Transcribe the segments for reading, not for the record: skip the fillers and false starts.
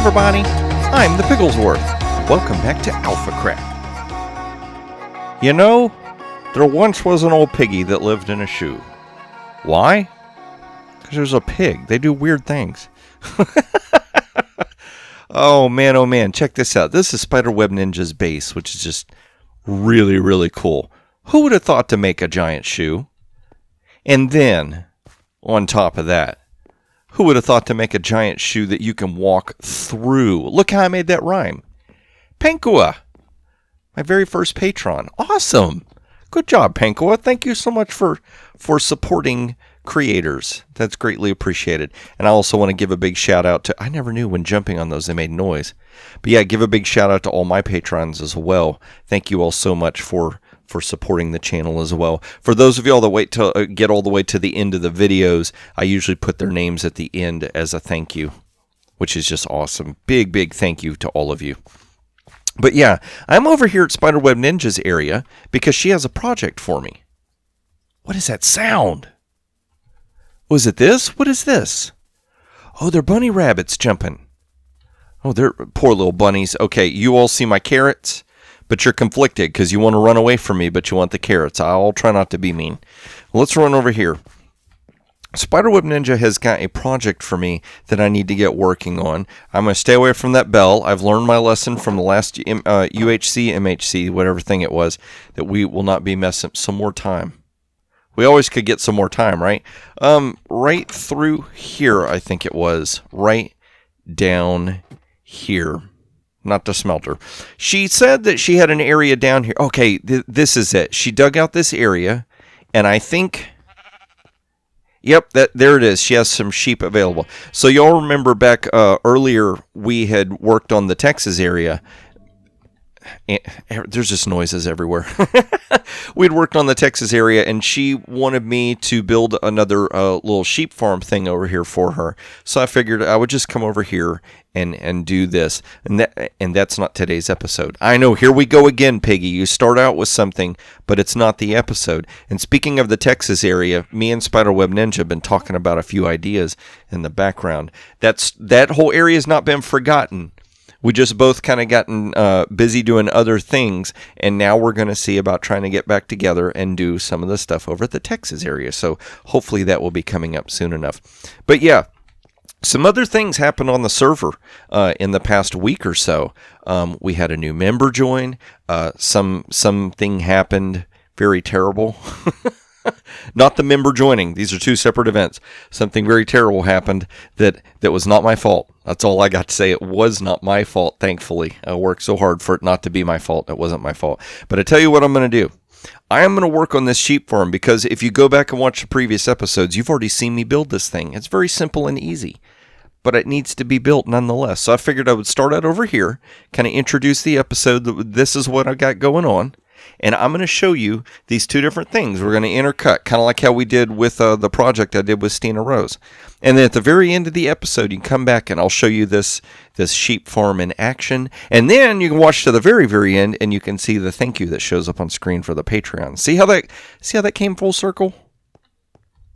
everybody, I'm the Pigglesworth. Welcome back to AlphaCraft. You know, there once was an old piggy that lived in a shoe. Why? Because there's a pig. They do weird things. Oh man, check this out. This is Spiderweb Ninja's base, which is just really, really cool. Who would have thought to make a giant shoe? And then, on top of that, who would have thought to make a giant shoe that you can walk through? Look how I made that rhyme. Pankua, my very first patron. Awesome. Good job, Pankua. Thank you so much for supporting creators. That's greatly appreciated. And I also want to give a big shout out to, I never knew when jumping on those they made noise. But yeah, give a big shout out to all my patrons as well. Thank you all so much for supporting the channel as well. For those of y'all that wait to get all the way to the end of the videos, I usually put their names at the end as a thank you, which is just awesome. Big thank you to all of you. But yeah, I'm over here at Spiderweb Ninja's area because she has a project for me. What is that sound? Was it this? What is this? Oh, they're bunny rabbits jumping. Oh, they're poor little bunnies. Okay, you all see my carrots? But you're conflicted because you want to run away from me, but you want the carrots. I'll try not to be mean. Well, let's run over here. Spiderweb Ninja has got a project for me that I need to get working on. I'm going to stay away from that bell. I've learned my lesson from the last UHC, MHC, whatever thing it was, that we will not be messing some more time. We always could get some more time, right? Right through here, I think it was. Right down here. Not the smelter. She said that she had an area down here. Okay, this is it. She dug out this area, and I think, yep, there it is. She has some sheep available. So y'all remember back earlier we had worked on the Texas area. There's just noises everywhere. We'd worked on the Texas area, and she wanted me to build another little sheep farm thing over here for her. So I figured I would just come over here and do this. And that's not today's episode. I know, here we go again, Piggy. You start out with something, but it's not the episode. And speaking of the Texas area, me and Spiderweb Ninja have been talking about a few ideas in the background. That whole area has not been forgotten. We just both kind of gotten busy doing other things, and now we're going to see about trying to get back together and do some of the stuff over at the Texas area. So hopefully that will be coming up soon enough. But yeah, some other things happened on the server in the past week or so. We had a new member join. Something happened very terrible. Not the member joining. These are two separate events. Something very terrible happened that was not my fault. That's all I got to say. It was not my fault, thankfully. I worked so hard for it not to be my fault. It wasn't my fault. But I tell you what I'm going to do. I am going to work on this sheep farm because if you go back and watch the previous episodes, you've already seen me build this thing. It's very simple and easy, but it needs to be built nonetheless. So I figured I would start out over here, kind of introduce the episode. This is what I got going on. And I'm going to show you these two different things. We're going to intercut, kind of like how we did with the project I did with Stina Rose. And then at the very end of the episode, you can come back and I'll show you this sheep farm in action. And then you can watch to the very, very end and you can see the thank you that shows up on screen for the Patreon. See how that came full circle?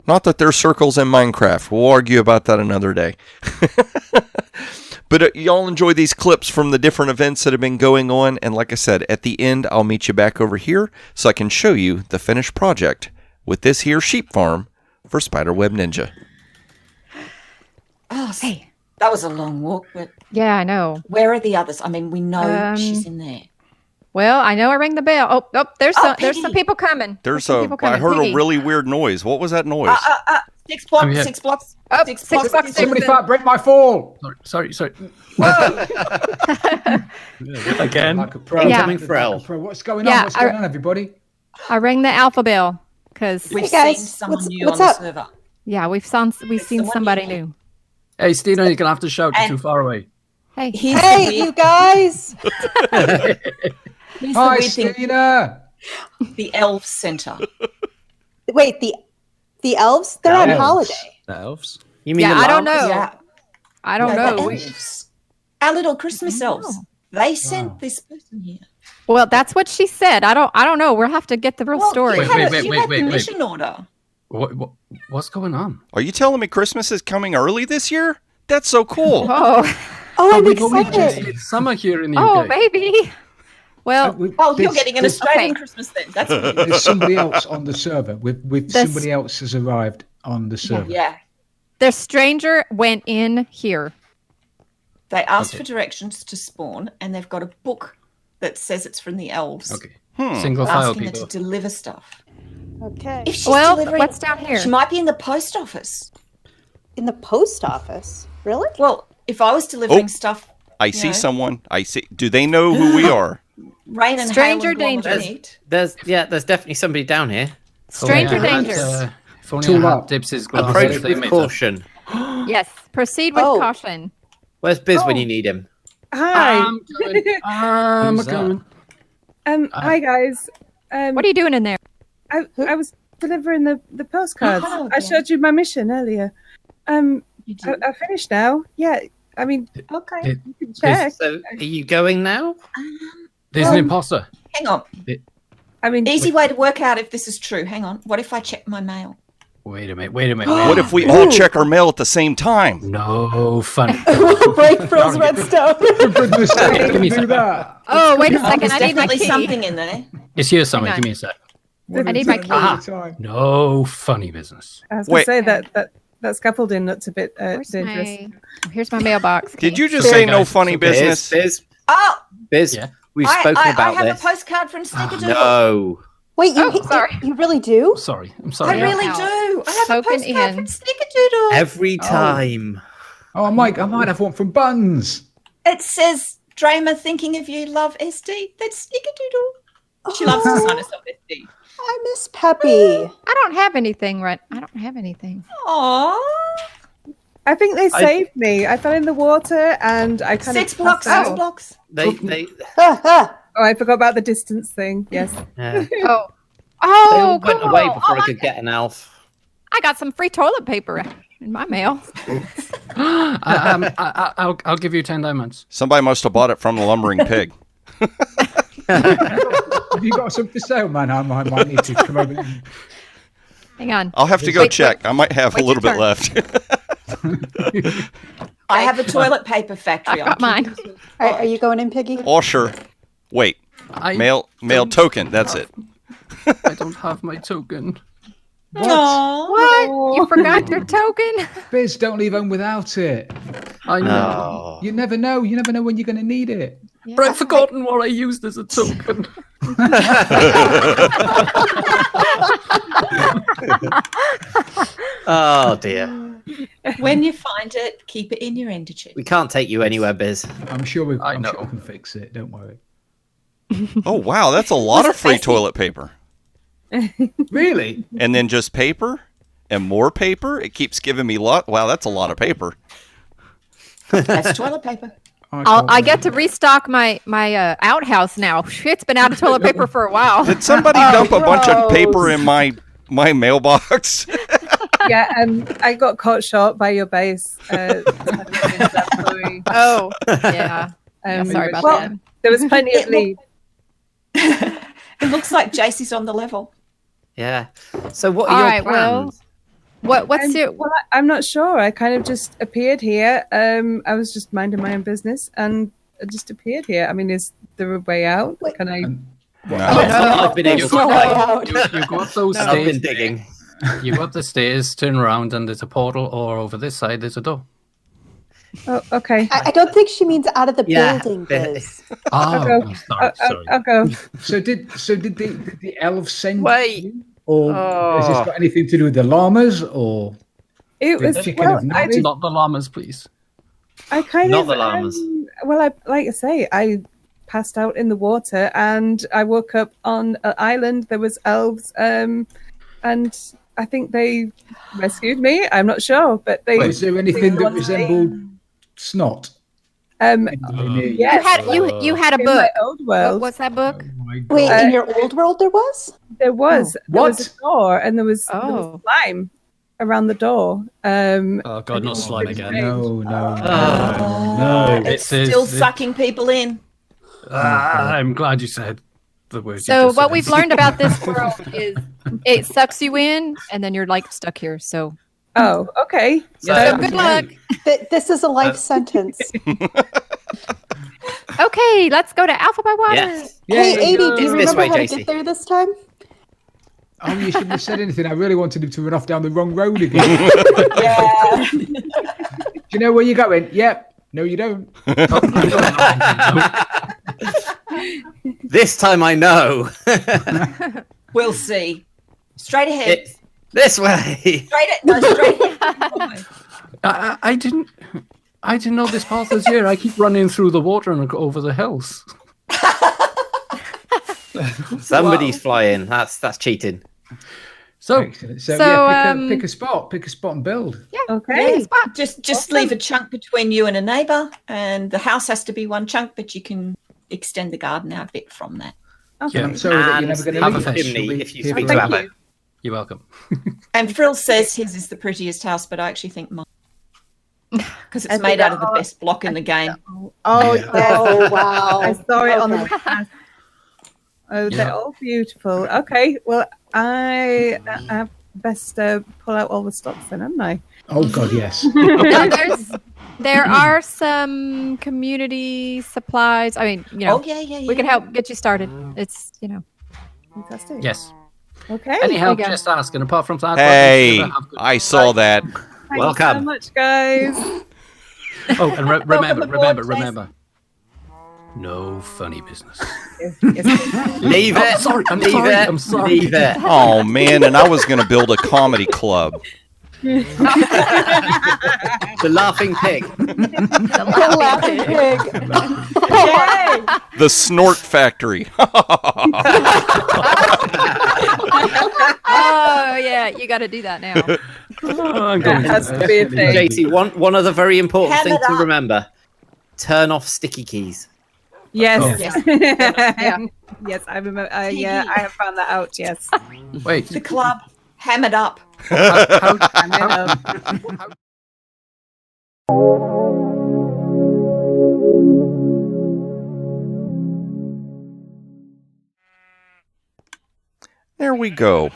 Not that there's circles in Minecraft. We'll argue about that another day. But y'all enjoy these clips from the different events that have been going on. And like I said, at the end, I'll meet you back over here so I can show you the finished project with this here sheep farm for Spiderweb Ninja. Oh, hey, that was a long walk, but yeah, I know. Where are the others? I mean, we know she's in there. Well, I know I rang the bell. Oh, there's some people coming. I heard a really weird noise. What was that noise? 6 blocks, 6 blocks. Oh, 6 blocks. Somebody break my fall. Sorry. Again. Like a pro. Yeah. Coming Frel. What's going on? What's going on, everybody? I rang the alpha bell because We've seen someone new on the server. Yeah, we've seen somebody new. Hey, Stina, you're gonna have to shout. You're too far away. Hey, you guys! Hi, Stina. The Elves Center. Wait, the elves? They're on holiday. The elves? You mean I don't know. Yeah. I don't The know. elves. Our little Christmas elves. They sent this person here. Well, that's what she said. I don't know. We'll have to get the real story. You had the mission order. What's going on? Are you telling me Christmas is coming early this year? That's so cool. Oh, Oh, I'm we've only just excited. hit summer here in the Oh, UK. baby. Well, You're getting an Australian Christmas then. That's good. There's somebody else on the server. With This- somebody else has arrived on the server. Yeah. the stranger went in here. They asked for directions to spawn, and they've got a book that says it's from the elves. Okay. Single file Asking her people. to deliver stuff. Okay. If she's Well, delivering, what's down here? she might be in the post office. In the post office? Really? Well, if I was delivering stuff, I see someone. I see. Do they know who we are? rain and Stranger hail and danger. heat. There's definitely somebody down here. Stranger Yeah, danger. if only Tool I up. had Dibs's glasses. Approach they with made caution. Yes. Proceed with Oh. caution. Where's Biz when you need him? Hi. I'm coming. I'm Who's that? coming. Hi guys. What are you doing in there? I was delivering the postcards. Oh, I okay. showed you my mission earlier. You do. I finished now. Yeah. I mean, Okay. you can check. So, are you going now? There's an imposter. Hang on. I mean, Easy way to work out if this is true. Hang on. What if I check my mail? Wait a minute. Wait a minute. What if we all check our mail at the same time? No fun. Break Bros Redstone. For goodness sake, Give me don't do some. that. Oh, wait a second. There's I need my definitely key. something in there. It's here somewhere. Hang Give on. me a sec. I need my key. Time. No funny business. I was Wait. going to say that scaffolding looks a bit Where's dangerous. here's my mailbox. Did key. you just Sorry, say no guys. funny business? Biz, Oh, Biz, Yeah. we've I spoken about have this. a postcard from Snickerdoodle. No. Wait, sorry. you really do? Sorry. I'm I sorry. really Out. do. I have a Spoken postcard in. from Snickerdoodle. Every time. Oh, I might have one from Buns. It says, Dramer thinking of you, love SD. That's Snickerdoodle. She loves to sign us off SD. I miss Peppy. I don't have anything, right? I don't have anything. Aww. I think they saved me. I fell in the water and I kind Six of blocks, passed six out. blocks. They Oh, I forgot about the distance thing. Yes. yeah. They Oh. all Oh, went cool. away before Oh, I could get an elf. I got some free toilet paper in my mail. I'll give you 10 diamonds. Somebody must have bought it from the lumbering pig. Have you got some for sale, man? I might need to come over. Hang on. I'll have to go Wait, check. I might have a wait little your bit left. I have a toilet paper factory. I've got mine. Are you going in, Piggy? Oh, sure. Wait. Mail token. That's it. I don't have my token. Aww. What? You forgot your token? Biz, don't leave home without it. I know. Oh. You never know. You never know when you're going to need it. But I've forgotten what I used as a token. Oh dear. When you find it, keep it in your ender chest. We can't take you anywhere, Biz. I'm sure I I'm sure know. we can fix it. Don't worry. Oh, wow. That's a lot of free Bessie? toilet paper. Really? And then just paper and more paper. It keeps giving me lot. Wow, that's a lot of paper. That's toilet paper. I get to restock my outhouse now. It's been out of toilet paper for a while. Did somebody dump a bunch of paper in my mailbox? Yeah, I got caught short by your base. Oh, yeah. Yeah, sorry about well, that. There was plenty of It lead. It looks like JC's on the level. Yeah. So what are All your right, well, plans? what's your Well, I'm not sure. I kind of just appeared here. I was just minding my own business and I just appeared here. I mean, is there a way out? Can I? I've been able to no way find. out. You go up those I've been stairs. digging. You go up the stairs, turn around, and there's a portal, or over this side, there's a door. Oh, okay. I don't think she means out of the Yeah. building, Biz. Oh, go. I'm sorry. I'll go. So did the elves send Wait. you? Or has this got anything to do with the llamas or It was chicken well. of I knowledge? did. Not the llamas, please. I kind Not of the llamas. well, like I say, I passed out in the water and I woke up on an island. There was elves, and I think they rescued me. I'm not sure, but they. Was there anything that resembled snot? Yes, you had a in my book. old world, What's that book? Wait, in your old world there was? there was What? a door and there was Oh. slime around the door. Oh God, not slime again. No. It's This is still the- sucking people in. I'm glad you said the words. you So just what said. we've learned about this world is it sucks you in, and then you're like stuck here. So Oh, okay. So, So good luck. This is a life sentence. Okay, let's go to Alpha by Water. Yes. Hey, Yay. 80, do you It's this remember way, how to JC. get there this time? Oh, you shouldn't have said anything. I really wanted him to run off down the wrong road again. Yeah. Do you know where you're going? Yep. No, you don't. This time I know. We'll see. Straight ahead. It's this way. Straight ahead. I didn't know this path was here. I keep running through the water and over the hills. Somebody's flying. That's cheating. So, Excellent. So, So, yeah, pick a spot and build. Okay. Just leave a chunk between you and a neighbour, and the house has to be one chunk, but you can extend the garden out a bit from that. Okay. I'm sorry that you're And never going to have a leave. chimney She'll be if you here speak for to life. Abba. you're welcome. And Frill says his is the prettiest house, but I actually think mine, because it's made out of the best block in the game. Oh, Yeah. yes. Oh, wow. I saw it on the Okay. webcast. Oh, they're Yeah. all beautiful. Okay, well, I have best pull out all the stops then, haven't I? Oh, God, yes. Now, there are some community supplies. I mean, Oh yeah. we can help get you started. It's, Fantastic. Yes. Okay. Any help, go. just ask. And apart from that, Hey, I saw that. Thanks so Welcome. much, guys. Oh, and Welcome aboard, remember. No funny business. Leave Oh, it. sorry, I'm Leave sorry, it. I'm sorry. Leave it. Oh man, and I was going to build a comedy club. The laughing pig. The laughing pig. The Snort Factory. Oh yeah, you got to do that now. Oh, I'm That going has to be a thing. JT, one other very important Ham thing it to up. remember: turn off sticky keys. Yes. Oh. Yes. Yes, I remember. Yeah, I have found that out. Yes. Wait. The club hammered up. And then, There we go.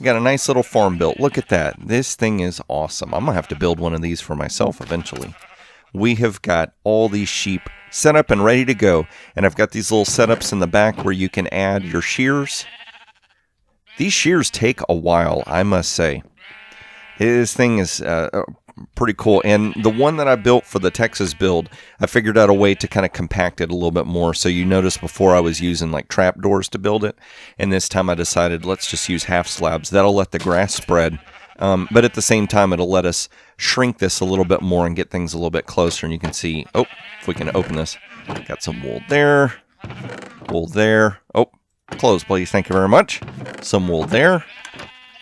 Got a nice little farm built. Look at that. This thing is awesome. I'm going to have to build one of these for myself eventually. We have got all these sheep set up and ready to go. And I've got these little setups in the back where you can add your shears. These shears take a while, I must say. This thing is pretty cool. And the one that I built for the Texas build, I figured out a way to kind of compact it a little bit more. So you notice before I was using like trapdoors to build it. And this time I decided let's just use half slabs. That'll let the grass spread. But at the same time, it'll let us shrink this a little bit more and get things a little bit closer. And you can see, oh, if we can open this, got some wool there, wool there. Oh, close, please. Thank you very much. Some wool there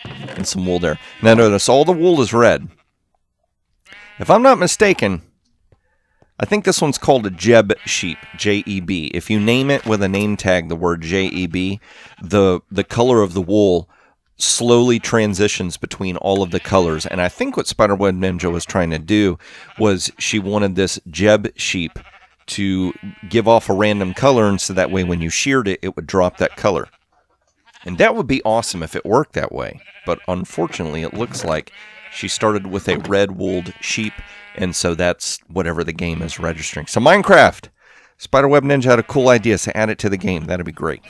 and some wool there. Now notice all the wool is red. If I'm not mistaken, I think this one's called a Jeb sheep, J-E-B. If you name it with a name tag, the word J-E-B, the color of the wool slowly transitions between all of the colors. And I think what Spiderweb Ninja was trying to do was she wanted this Jeb sheep to give off a random color, and so that way when you sheared it, it would drop that color. And that would be awesome if it worked that way. But unfortunately, it looks like she started with a red-wooled sheep, and so that's whatever the game is registering. So Minecraft, Spiderweb Ninja had a cool idea, so add it to the game. That'd be great.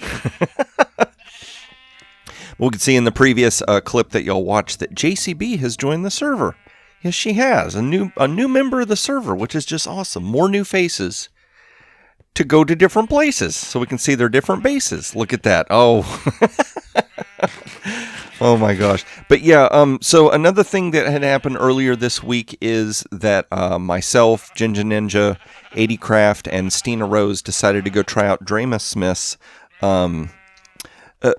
We can see in the previous clip that y'all watched that JCB has joined the server. Yes, she has. A new member of the server, which is just awesome. More new faces to go to different places so we can see their different bases. Look at that. Oh. Oh my gosh. But yeah, so another thing that had happened earlier this week is that myself, Ginger Ninja, AlphaCraft, and Stina Rose decided to go try out Drama Smith's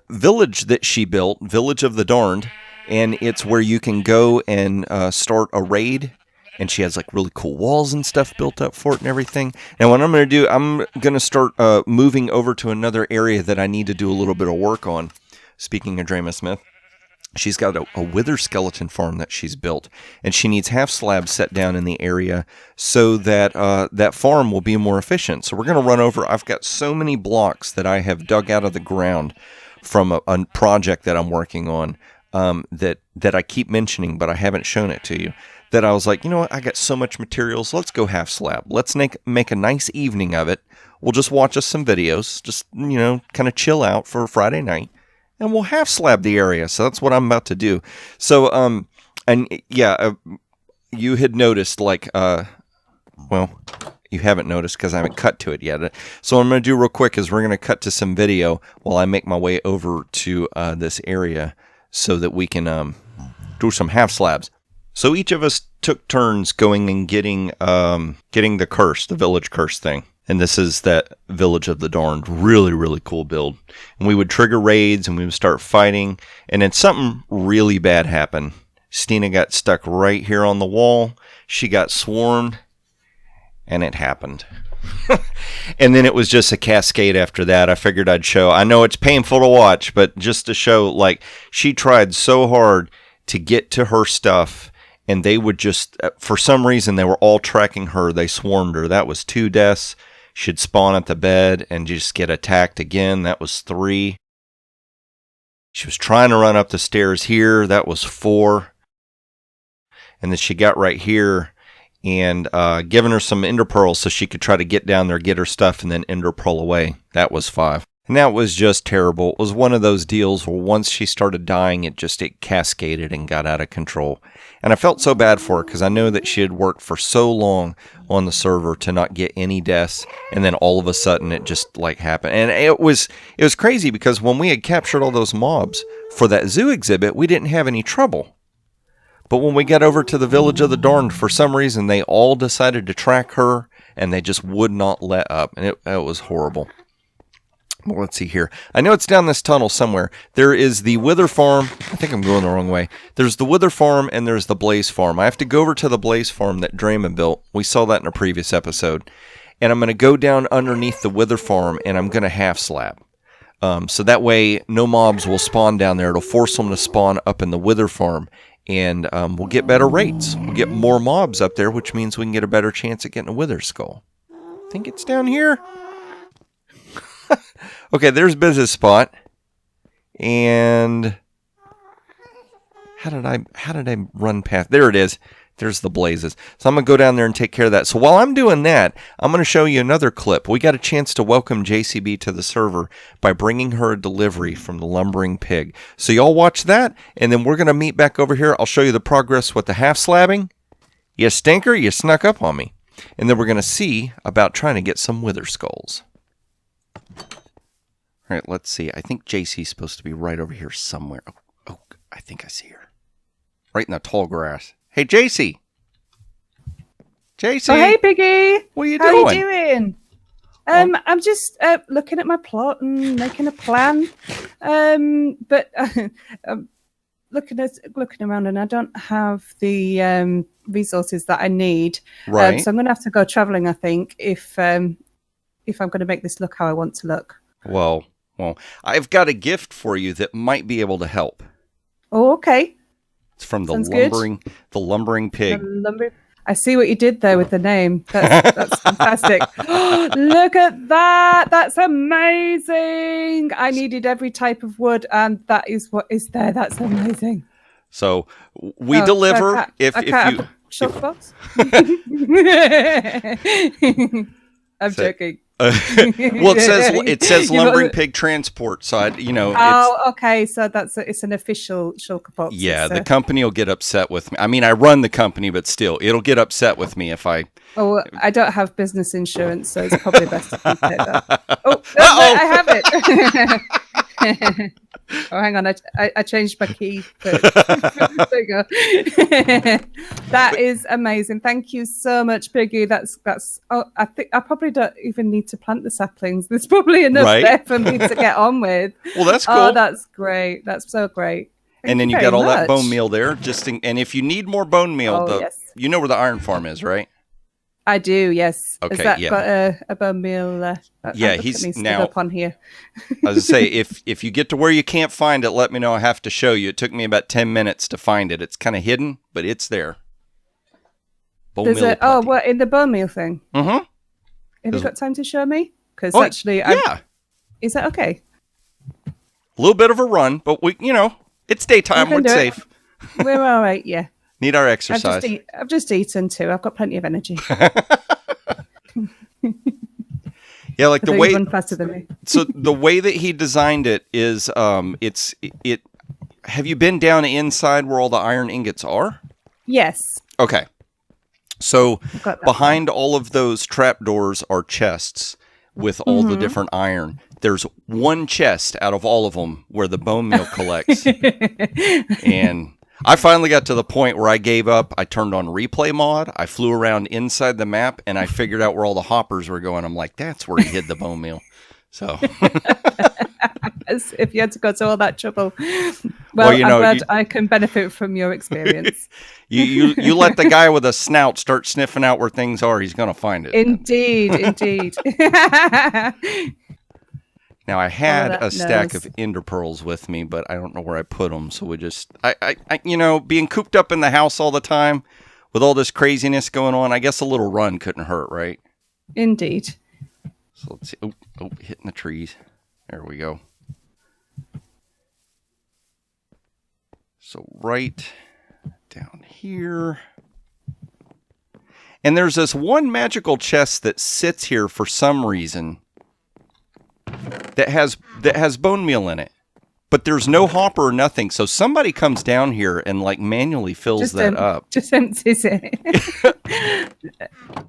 village that she built, Village of the Darned, and it's where you can go and start a raid, and she has like really cool walls and stuff built up for it and everything. Now what I'm going to do, I'm going to start moving over to another area that I need to do a little bit of work on. Speaking of Drama Smith, she's got a wither skeleton farm that she's built, and she needs half slabs set down in the area so that that farm will be more efficient. So we're going to run over. I've got so many blocks that I have dug out of the ground from a project that I'm working on. that I keep mentioning, but I haven't shown it to you. That I was like, you know what? I got so much materials. Let's go half slab. Let's make a nice evening of it. We'll just watch us some videos. Just, kind of chill out for a Friday night. And we'll half slab the area. So that's what I'm about to do. So, you had noticed, you haven't noticed because I haven't cut to it yet. So what I'm going to do real quick is we're going to cut to some video while I make my way over to this area so that we can do some half slabs. So each of us took turns going and getting the curse, the village curse thing. And this is that Village of the Darned. Really, really cool build. And we would trigger raids and we would start fighting. And then something really bad happened. Stina got stuck right here on the wall. She got swarmed. And it happened. And then it was just a cascade after that. I figured I'd show. I know it's painful to watch, but just to show, she tried so hard to get to her stuff. And they would just, for some reason, they were all tracking her. They swarmed her. That was 2 deaths. She'd spawn at the bed and just get attacked again. That was 3. She was trying to run up the stairs here. That was 4. And then she got right here and giving her some ender pearls so she could try to get down there, get her stuff, and then ender pearl away. That was 5. And that was just terrible. It was one of those deals where once she started dying, it cascaded and got out of control. And I felt so bad for her because I know that she had worked for so long on the server to not get any deaths. And then all of a sudden it just happened. And it was crazy because when we had captured all those mobs for that zoo exhibit, we didn't have any trouble. But when we got over to the Village of the Darned, for some reason, they all decided to track her and they just would not let up. And it was horrible. Well, let's see here. I know it's down this tunnel somewhere. There is the Wither Farm. I think I'm going the wrong way. There's the Wither Farm and there's the Blaze Farm. I have to go over to the Blaze Farm that Draymond built. We saw that in a previous episode. And I'm going to go down underneath the Wither Farm and I'm going to half slab. So that way no mobs will spawn down there. It'll force them to spawn up in the Wither Farm. And we'll get better rates. We'll get more mobs up there, which means we can get a better chance at getting a Wither Skull. I think it's down here. Okay, there's business spot. And how did I run past? There it is. There's the blazes. So I'm going to go down there and take care of that. So while I'm doing that, I'm going to show you another clip. We got a chance to welcome JCB to the server by bringing her a delivery from the Lumbering Pig. So y'all watch that, and then we're going to meet back over here. I'll show you the progress with the half slabbing. You stinker, you snuck up on me. And then we're going to see about trying to get some Wither Skulls. All right, let's see. I think JC's supposed to be right over here somewhere. Oh, I think I see her. Right in the tall grass. Hey, JC. JC. Oh, hey, Piggy. What are you How doing? are you doing? I'm just looking at my plot and making a plan. But I'm looking around and I don't have the resources that I need. Right. So I'm going to have to go traveling, I think, if I'm going to make this look how I want to look. Well, I've got a gift for you that might be able to help. Oh, okay. It's from the Sounds lumbering pig. I see what you did there with the name. That's fantastic. Look at that. That's amazing. I needed every type of wood, and that is what is there. That's amazing. So we deliver if you shop box. I'm joking. Well, it says lumbering pig transport, so okay. So it's an official shulker box. Yeah, the company will get upset with me. I mean, I run the company, but still, it'll get upset with me if I. Oh, I don't have business insurance, so it's probably best to keep it. Oh, I have it. Oh, hang on, I changed my key. There you go. That is amazing. Thank you so much, Piggy. That's. Oh, I think I probably don't even need to plant the saplings. There's probably enough there for me to get on with. Well, that's cool. Oh, that's great. That's so great. And then you got all that bone meal there. And if you need more bone meal, yes. You know where the iron farm is, right? I do, yes. Okay, Has that got a bone meal? He's now up on here. I was gonna say, if you get to where you can't find it, let me know. I have to show you. It took me about 10 minutes to find it. It's kind of hidden, but it's there. Bone meal. What in the bone meal thing? Mm-hmm. Have you got time to show me? Because yeah. is that okay? A little bit of a run, but It's daytime. We We're can do it. safe. We're all right. Yeah. Need our exercise. I've just eaten too. I've got plenty of energy. Yeah, like the Although way. you run faster than me. So the way that he designed it is, it. Have you been down inside where all the iron ingots are? Yes. Okay. So I've got that. behind all of those trapdoors are chests with all the different iron. There's one chest out of all of them where the bone meal collects. And I finally got to the point where I gave up. I turned on replay mod. I flew around inside the map, and I figured out where all the hoppers were going. I'm like, that's where he hid the bone meal. So, As if you had to go to all that trouble. Well, you know, I'm glad I can benefit from your experience. you let the guy with a snout start sniffing out where things are. He's going to find it. Indeed. Now, I had that a stack knows. of ender pearls with me, but I don't know where I put them. So we just, I being cooped up in the house all the time with all this craziness going on, I guess a little run couldn't hurt, right? Indeed. So let's see. Oh, hitting the trees. There we go. So right down here. And there's this one magical chest that sits here for some reason that has bone meal in it. But there's no hopper or nothing. So somebody comes down here and like manually fills that up. Just empties it.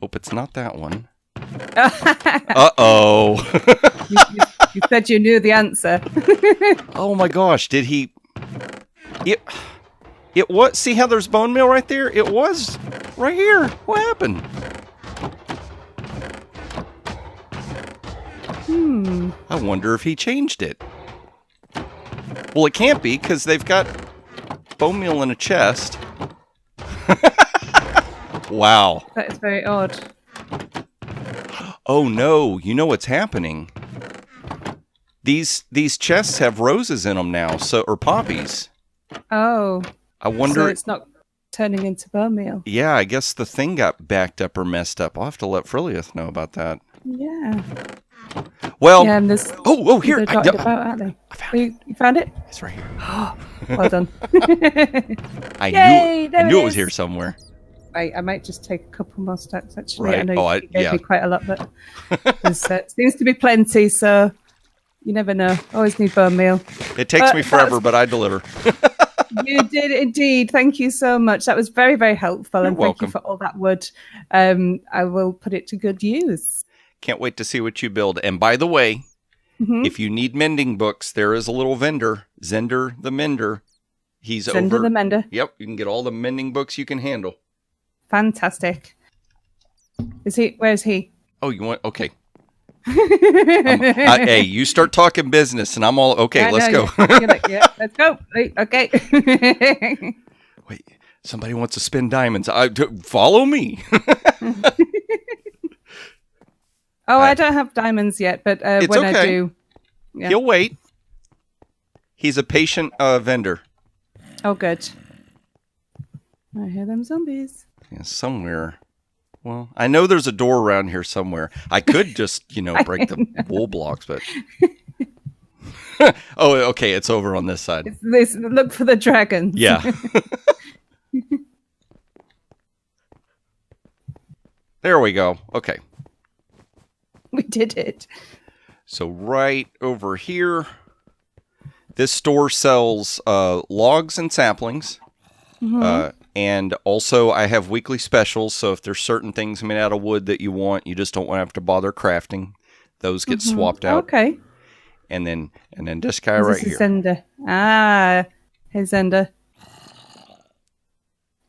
Hope it's not that one. Uh-oh. You said you knew the answer. Oh my gosh, did he... It was... See how there's bone meal right there? It was right here. What happened? I wonder if he changed it. Well, it can't be, because they've got bone meal in a chest. Wow. That is very odd. Oh no, you know what's happening? These chests have roses in them now, or poppies. Oh. I wonder... So it's not turning into bone meal. Yeah, I guess the thing got backed up or messed up. I'll have to let Frillius know about that. Yeah. Well, Yeah, and there's... here. They're dotted about, aren't they? I found it. You found it? It's right here. Well done. I Yay, there knew it it was is. here somewhere. Right, I might just take a couple more stacks, actually. Right. I know Oh, you gave yeah. me quite a lot, but there seems to be plenty, so you never know. Always need bone meal. It takes me forever, but I deliver. You did indeed. Thank you so much. That was very, very helpful. You're and welcome. Thank you for all that wood. I will put it to good use. Can't wait to see what you build. And by the way, if you need mending books, there is a little vendor, Zender the Mender. He's Zender over. the Mender. Yep, you can get all the mending books you can handle. Fantastic. Is he? Where is he? Oh, you want? Okay. Hey, you start talking business, and I'm all okay. Yeah, Let's no, go. You're like, yeah, let's go. Right, okay. Wait, somebody wants to spin diamonds. Follow me. I don't have diamonds yet, but It's when I okay. do, yeah. He'll wait. He's a patient vendor. Oh, good. I hear them zombies. Yeah, somewhere. Well, I know there's a door around here somewhere. I could just, break the wool blocks, but... Oh, okay, it's over on this side. Look for the dragons. Yeah. There we go. Okay. We did it. So right over here, this store sells logs and saplings. And also I have weekly specials. So if there's certain things made out of wood that you want, you just don't want to have to bother crafting. Those get swapped out. Okay. And then this guy right This here. is Zender. Ah, hey Zender.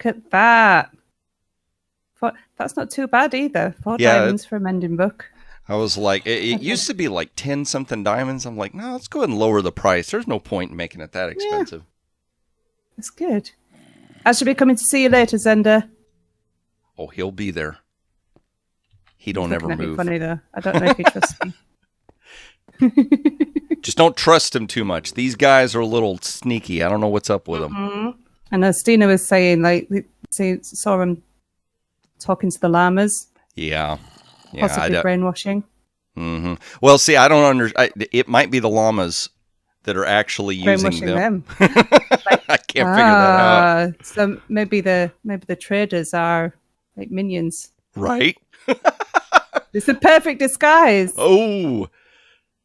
Look at that. That's not too bad either. 4 Yeah, diamonds for a mending book. I was like, it used to be like 10 something diamonds. I'm like, no, let's go ahead and lower the price. There's no point in making it that expensive. That's good. I should be coming to see you later, Zender. Oh, he'll be there. He don't ever Looking at me move. funny though. I don't know if he trusts me. Just don't trust him too much. These guys are a little sneaky. I don't know what's up with them. And as Stina was saying, saw him talking to the llamas, Yeah. possibly brainwashing. Well, see, I don't understand. It might be the llamas that are actually using Brainwashing them. them. I can't figure that out. So maybe the traders are like minions. Right? It's a perfect disguise. Oh,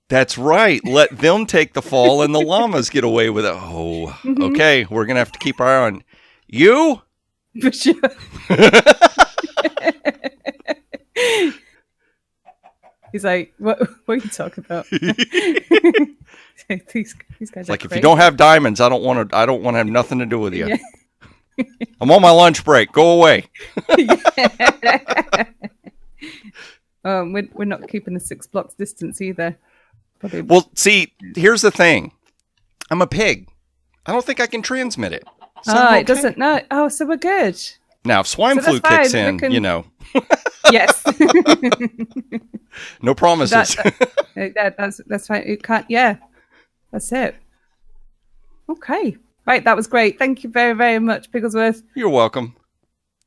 that's right. Let them take the fall and the llamas get away with it. Oh, okay. We're going to have to keep our eye on you. For sure. He's like, what are you talking about? these guys are Like, if crazy. you don't have diamonds, I don't want to have nothing to do with you. Yeah. I'm on my lunch break. Go away. We're not keeping the 6 blocks distance either. Probably. Well, see, here's the thing. I'm a pig. I don't think I can transmit it. So I'm okay. It doesn't. No. Oh, so we're good. Now, if swine So flu that's kicks fine. in, We can- you know, Yes. no promises. That's fine. It can't. Yeah. That's it. Okay. Right. That was great. Thank you very, very much, Pigglesworth. You're welcome.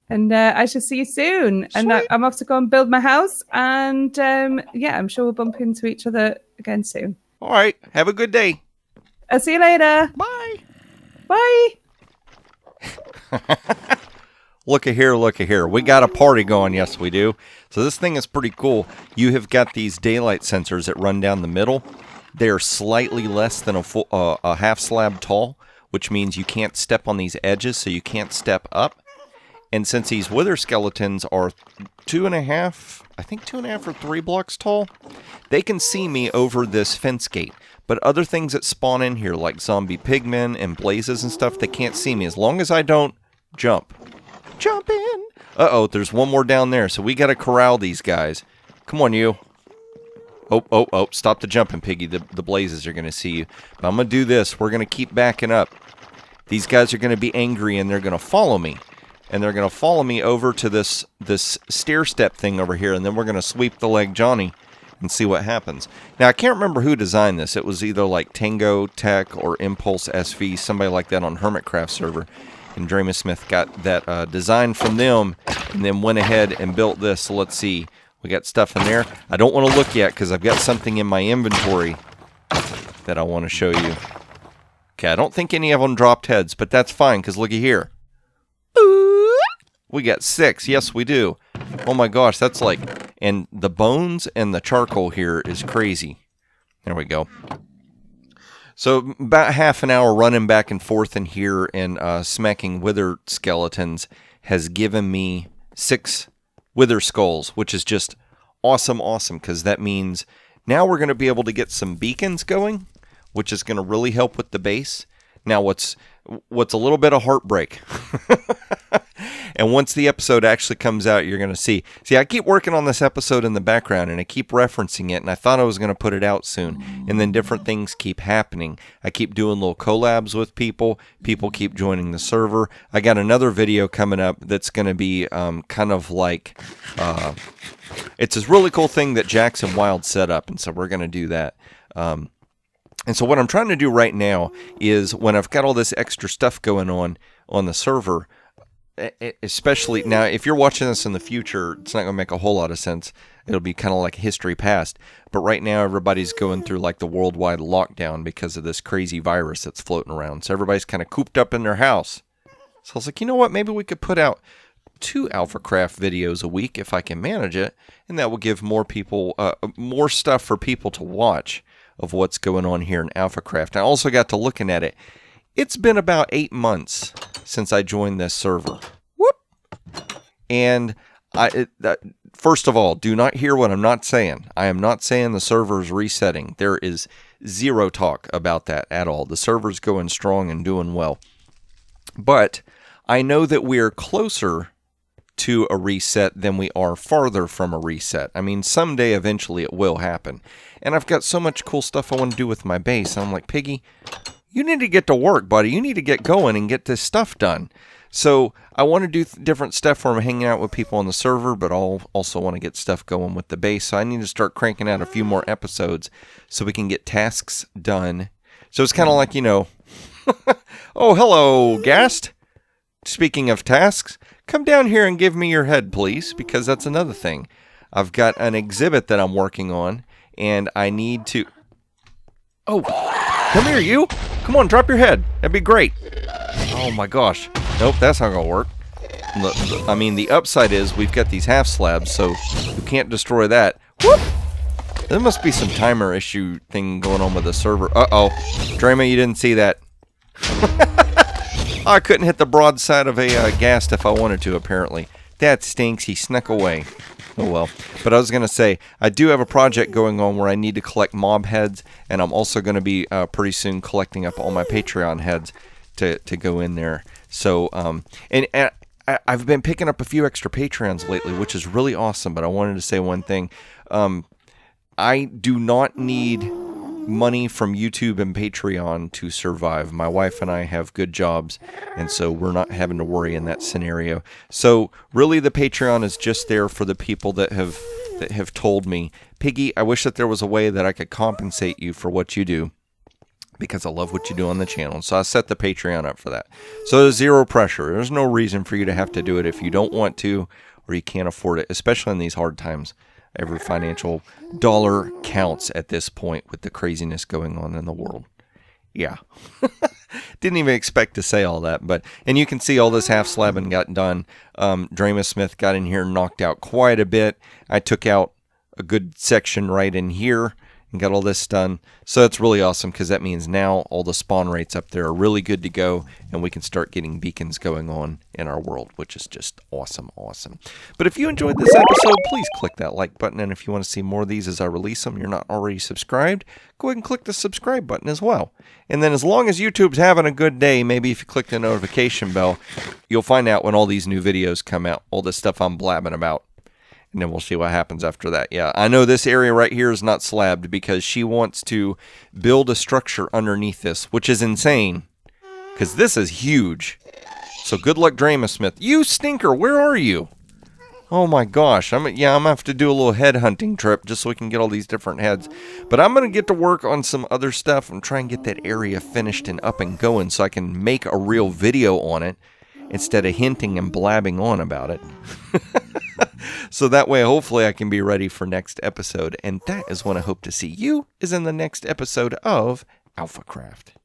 And I shall see you soon. And I'm off to go and build my house. And yeah, I'm sure we'll bump into each other again soon. All right. Have a good day. I'll see you later. Bye. Bye. Look at here, look at here. We got a party going. Yes, we do. So this thing is pretty cool. You have got these daylight sensors that run down the middle. They're slightly less than a half slab tall, which means you can't step on these edges, so you can't step up. And since these wither skeletons are 2.5 or 3 blocks tall, they can see me over this fence gate. But other things that spawn in here, like zombie pigmen and blazes and stuff, they can't see me as long as I don't jump. Jump in. Uh-oh, there's one more down there, so we got to corral these guys. Come on, you. Oh, stop the jumping, Piggy. The blazes are going to see you. But I'm going to do this. We're going to keep backing up. These guys are going to be angry, and they're going to follow me. And they're going to follow me over to this stair step thing over here, and then we're going to sweep the leg Johnny and see what happens. Now, I can't remember who designed this. It was either like Tango Tech or Impulse SV, somebody like that on Hermitcraft server. And Draymond Smith got that design from them and then went ahead and built this. So let's see. We got stuff in there. I don't want to look yet because I've got something in my inventory that I want to show you. Okay, I don't think any of them dropped heads, but that's fine because looky here. We got 6. Yes, we do. Oh my gosh, that's like... And the bones and the charcoal here is crazy. There we go. So about half an hour running back and forth in here and smacking wither skeletons has given me 6 wither skulls, which is just awesome, because that means now we're going to be able to get some beacons going, which is going to really help with the base. Now, what's a little bit of heartbreak, and once the episode actually comes out, you're going to see. See, I keep working on this episode in the background, and I keep referencing it, and I thought I was going to put it out soon, and then different things keep happening. I keep doing little collabs with people. People keep joining the server. I got another video coming up that's going to be kind of like... it's this really cool thing that Jackson Wild set up, and so we're going to do that. And so what I'm trying to do right now is when I've got all this extra stuff going on the server, especially now, if you're watching this in the future, it's not going to make a whole lot of sense. It'll be kind of like history past. But right now, everybody's going through like the worldwide lockdown because of this crazy virus that's floating around. So everybody's kind of cooped up in their house. So I was like, you know what? Maybe we could put out 2 AlphaCraft videos a week if I can manage it. And that will give more people, more stuff for people to watch of what's going on here in AlphaCraft. I also got to looking at it. It's been about 8 months since I joined this server. Whoop! And first of all, do not hear what I'm not saying. I am not saying the server is resetting. There is zero talk about that at all. The server's going strong and doing well. But I know that we're closer to a reset than we are farther from a reset. I mean, someday eventually it will happen. And I've got so much cool stuff I want to do with my base. I'm like, Piggy, you need to get to work, buddy. You need to get going and get this stuff done. So I want to do different stuff where I'm hanging out with people on the server, but I'll also want to get stuff going with the base. So I need to start cranking out a few more episodes so we can get tasks done. So it's kind of like, you know, oh, hello, guest. Speaking of tasks, come down here and give me your head, please, because that's another thing. I've got an exhibit that I'm working on, and I need to... Oh, Come here, you. Come on, drop your head. That'd be great. Oh my gosh. Nope, that's not gonna work. I mean, the upside is we've got these half slabs, so you can't destroy that. Whoop! There must be some timer issue thing going on with the server. Uh-oh. Drama, you didn't see that. I couldn't hit the broadside of a ghast if I wanted to, apparently. That stinks. He snuck away. Oh well. But I was going to say, I do have a project going on where I need to collect mob heads, and I'm also going to be pretty soon collecting up all my Patreon heads to go in there. So, and I've been picking up a few extra Patreons lately, which is really awesome, but I wanted to say one thing. I do not need money from YouTube and Patreon to survive. My wife and I have good jobs, and so we're not having to worry in that scenario. So really the Patreon is just there for the people that have told me, Piggy, I wish that there was a way that I could compensate you for what you do, because I love what you do on the channel. So I set the Patreon up for that. So there's zero pressure. There's no reason for you to have to do it if you don't want to or you can't afford it, especially in these hard times. Every financial dollar counts at this point with the craziness going on in the world. Yeah. Didn't even expect to say all that. And you can see all this half slabbing got done. Drama Smith got in here and knocked out quite a bit. I took out a good section right in here and got all this done. So that's really awesome, because that means now all the spawn rates up there are really good to go, and we can start getting beacons going on in our world, which is just awesome. But if you enjoyed this episode, please click that like button, and if you want to see more of these as I release them, you're not already subscribed, go ahead and click the subscribe button as well. And then as long as YouTube's having a good day, maybe if you click the notification bell, you'll find out when all these new videos come out, all this stuff I'm blabbing about. And then we'll see what happens after that. Yeah, I know this area right here is not slabbed because she wants to build a structure underneath this, which is insane, because this is huge. So good luck, Drama Smith. You stinker, where are you? Oh my gosh, I'm gonna have to do a little head hunting trip just so we can get all these different heads. But I'm gonna get to work on some other stuff and try and get that area finished and up and going so I can make a real video on it instead of hinting and blabbing on about it. So that way, hopefully, I can be ready for next episode. And that is when I hope to see you, is in the next episode of AlphaCraft.